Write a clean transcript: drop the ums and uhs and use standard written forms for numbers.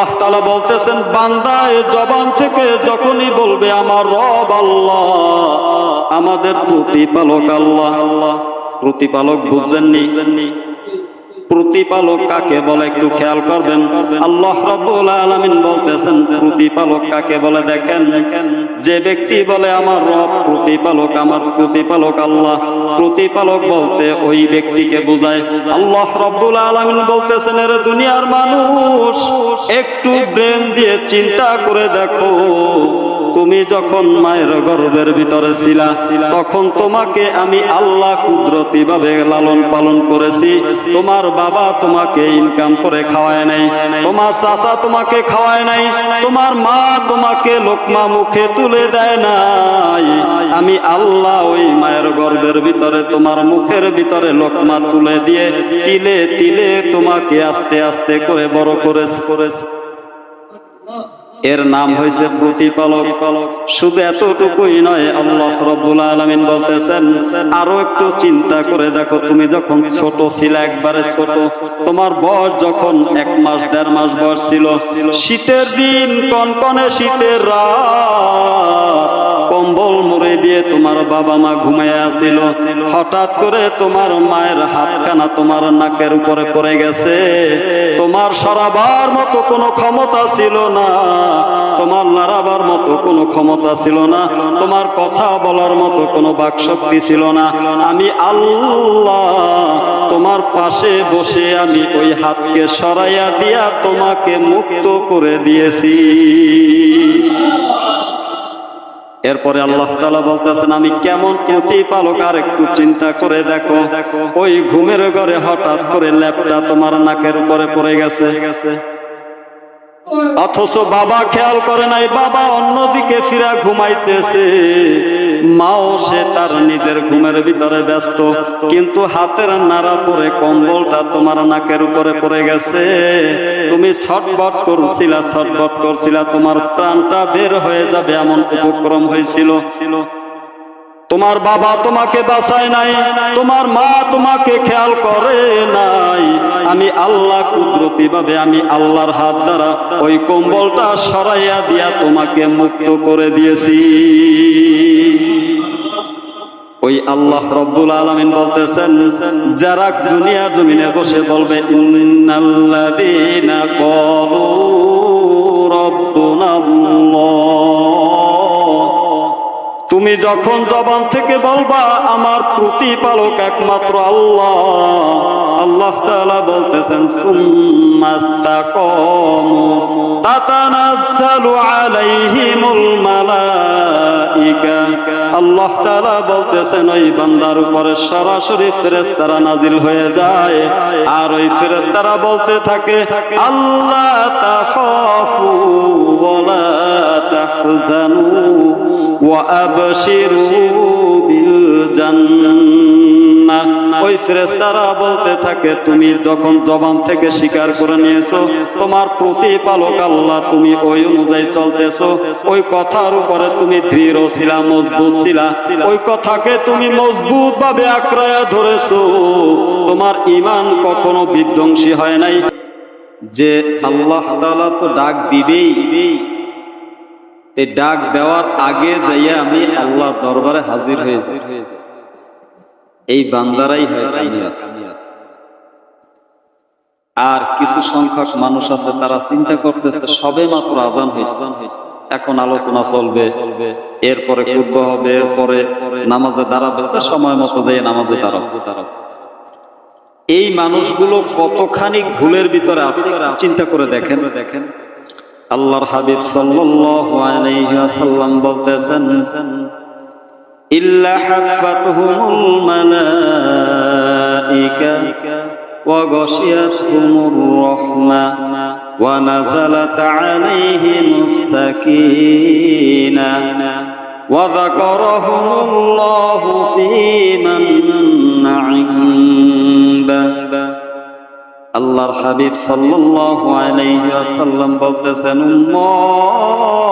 আল্লাহ তাআলা বলতেছেন, বান্দা এই জবান থেকে যখনই বলবে আমার রব আল্লাহ, আমাদের প্রতিপালক আল্লাহ, প্রতিপালক বুঝছেননি? প্রতিপালক কাকে বলে একটু খেয়াল করবেন। আল্লাহ রাব্বুল আলামিন বলতেছেন প্রতিপালক কাকে বলে। দেখেন, যে ব্যক্তি বলে আমার রব প্রতিপালক, আমার প্রতিপালক আল্লাহ, প্রতিপালক বলতে ওই ব্যক্তিকে বোঝায়। আল্লাহ রাব্বুল আলামিন বলতেছেন, এর দুনিয়ার মানুষ একটু ব্রেন দিয়ে চিন্তা করে দেখো, তুমি যখন মায়ের গর্ভের ভিতরে ছিলা তখন তোমাকে আমি আল্লাহ কুদরতি ভাবে লালন পালন করেছি। তোমার বাবা তোমাকে ইনকাম করে খাওয়ায় নাই, তোমার চাচা তোমাকে খাওয়ায় নাই, তোমার মা তোমাকে লোকমা মুখে তুলে দেয় নাই। আমি আল্লাহ ওই মায়ের গর্ভের ভিতরে তোমার মুখের ভিতরে লোকমা তুলে দিয়ে তিলে তিলে তোমাকে আস্তে আস্তে করে বড় করেছি। এর নাম হয়েছে প্রতিপালক। শুধু এতটুকুই নয়, আল্লাহ রাব্বুল আলামিন বলতেছেন আরো একটু চিন্তা করে দেখো, তুমি যখন ছোট ছিলে, একবারে ছোট, তোমার বয়স যখন 1 মাস 1.5 মাস বয়স ছিল, শীতের দিন, কনকনে শীতের রাত, কম্বল মুড়ে দিয়ে তোমার বাবা মা ঘুমাইয়া ছিল, হঠাৎ করে তোমার মায়ের হাতখানা তোমার নাকের উপরে পড়ে গেছে। তোমার সরাবার মতো কোনো ক্ষমতা ছিল না, তোমার লড়াবার মতো কোনো ক্ষমতা ছিল না, তোমার কথা বলার মতো কোনো বাকশক্তি ছিল না। আমি আল্লাহ তোমার পাশে বসে আমি ওই হাতকে সরাইয়া দিয়া তোমাকে মুক্ত করে দিয়েছি। এরপরে আল্লাহ তাআলা বলতেছেন আমি কেমন প্রতিপালক, আর একটু চিন্তা করে দেখো, ওই ঘুমের ঘরে হঠাৎ করে ল্যাপটা তোমার নাকের উপরে পড়ে গেছে, অথচ বাবা খেয়াল করে নাই, বাবা অন্যদিকে ফিরা ঘুমাইতেছে, মাও সে তার নিজের ঘুমের ভিতরে ব্যস্ত, কিন্তু হাতের নাড়া পরে কম্বলটা তোমার নাকের উপরে পড়ে গেছে। তুমি ছটফট করছিলা, তোমার প্রাণটা বের হয়ে যাবে এমন উপক্রম হয়েছিল। তোমার বাবা তোমাকে বাঁচায় নাই, তোমার মা তোমাকে খেয়াল করে নাই। আমি আল্লাহ কুদরতি ভাবে, আমি আল্লাহর হাত দ্বারা ওই কম্বলটা সরাইয়া দিয়া তোমাকে মুক্ত করে দিয়েছি। ওই আল্লাহ রাব্বুল আলামিন বলতেছেন, যারা দুনিয়া জমিনে বসে বলবে ইন্নাল্লাযীনা ক্বালু রাব্বুনাল্লাহ, তুমি যখন জবান থেকে বলবা আমার প্রতিপালক একমাত্র আল্লাহ, আল্লাহ তাআলা বলতেছেন সুম্মাস্তাকামু তাতানাজ্জালু আলাইহিমুল মালাইকা, আল্লাহ তাআলা বলতেছেন ওই বান্দার উপরে সরাসরি ফেরেশতারা নাজিল হয়ে যায়, আর ওই ফেরেশতারা বলতে থাকে আল্লাহ তাখাফু ওয়ালা তাহজানু ওয়া আবশিরু বিল জান্নাহ। ওই ফেরেশতারা বলতে থাকে তুমি যখন জবান থেকে স্বীকার করে নিয়েছো তোমার প্রতিপালক আল্লাহ, তুমি ওই অনুযায়ী চলতেছো, ওই কথার উপরে তুমি দৃঢ় ছিলা, মজবুত ছিলা, ওই কথাকে তুমি মজবুত ভাবে আঁকড়ায়া ধরেছো, তোমার ঈমান কখনো বিধ্বংসী হয় নাই। যে আল্লাহ তাআলা তো ডাক দিবেই, এই ডাক দেওয়ার আগে যাইয়া আমি আল্লাহর দরবারে হাজির হয়ে যাই, এই বান্দারাই হয় কামিয়াব। আর কিছু সংখ্যক মানুষ আছে তারা চিন্তা করতেছে সবে মাত্র আযান হয়েছে, এখন আলোচনা চলবে, এরপরে খুতবা হবে, এরপরে নামাজে দাঁড়াবে, সময় মতো দিয়ে নামাজে দাঁড়াবে। এই মানুষগুলো কতখানি ভুলের ভিতরে আছে চিন্তা করে দেখেন। আল্লাহর হাবিব সাল্লাল্লাহু আলাইহি ওয়াসাল্লাম বলতেছেন ইল্লা হাফাতহুমুল মালাইকা ওয়া গাশিয়াতহুমুর রাহমা ওয়া নাযালাত আলাইহিমুস সাকিনাহ ওয়া যাকারাহুমুল্লাহু ফী মান ইনদাহ। আল্লাহর হাবিব সাল্লাল্লাহু আলাইহি ওয়াসাল্লাম বলতেছেন উম্মত,